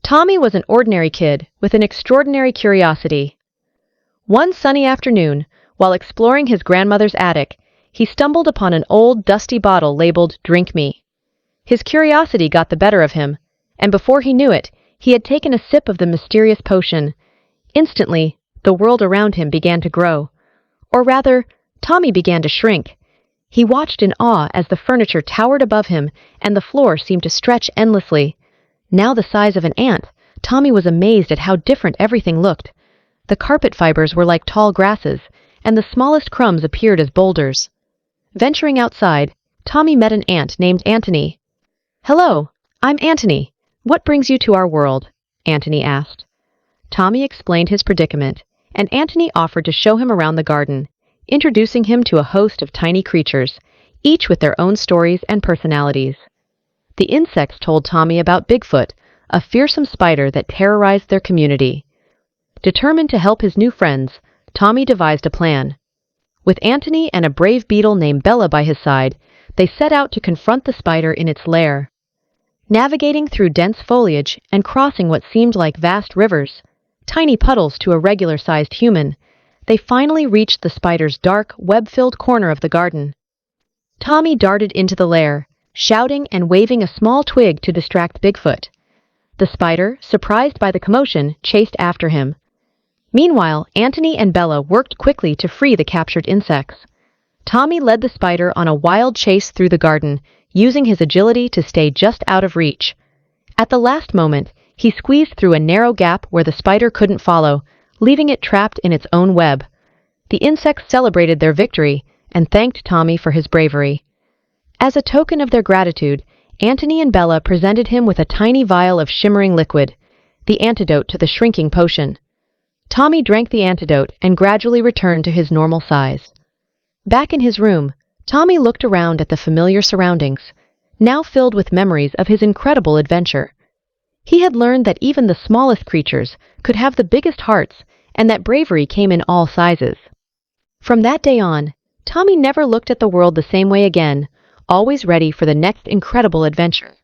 Tommy was an ordinary kid with an extraordinary curiosity. One sunny afternoon, while exploring his grandmother's attic, he stumbled upon an old, dusty bottle labeled "Drink Me." His curiosity got the better of him, and before he knew it, he had taken a sip of the mysterious potion. Instantly, the world around him began to grow. Or rather, Tommy began to shrink. He watched in awe as the furniture towered above him and the floor seemed to stretch endlessly. Now the size of an ant, Tommy was amazed at how different everything looked. The carpet fibers were like tall grasses, and the smallest crumbs appeared as boulders. Venturing outside, Tommy met an ant named Antony. "Hello, I'm Antony. What brings you to our world?" Antony asked. Tommy explained his predicament, and Antony offered to show him around the garden, introducing him to a host of tiny creatures, each with their own stories and personalities. The insects told Tommy about Bigfoot, a fearsome spider that terrorized their community. Determined to help his new friends, Tommy devised a plan. With Antony and a brave beetle named Bella by his side, they set out to confront the spider in its lair. Navigating through dense foliage and crossing what seemed like vast rivers, tiny puddles to a regular-sized human, they finally reached the spider's dark, web-filled corner of the garden. Tommy darted into the lair, shouting and waving a small twig to distract Bigfoot. The spider, surprised by the commotion, chased after him. Meanwhile, Antony and Bella worked quickly to free the captured insects. Tommy led the spider on a wild chase through the garden, using his agility to stay just out of reach. At the last moment, he squeezed through a narrow gap where the spider couldn't follow, leaving it trapped in its own web. The insects celebrated their victory and thanked Tommy for his bravery. As a token of their gratitude, Antony and Bella presented him with a tiny vial of shimmering liquid, the antidote to the shrinking potion. Tommy drank the antidote and gradually returned to his normal size. Back in his room, Tommy looked around at the familiar surroundings, now filled with memories of his incredible adventure. He had learned that even the smallest creatures could have the biggest hearts and that bravery came in all sizes. From that day on, Tommy never looked at the world the same way again, always ready for the next incredible adventure.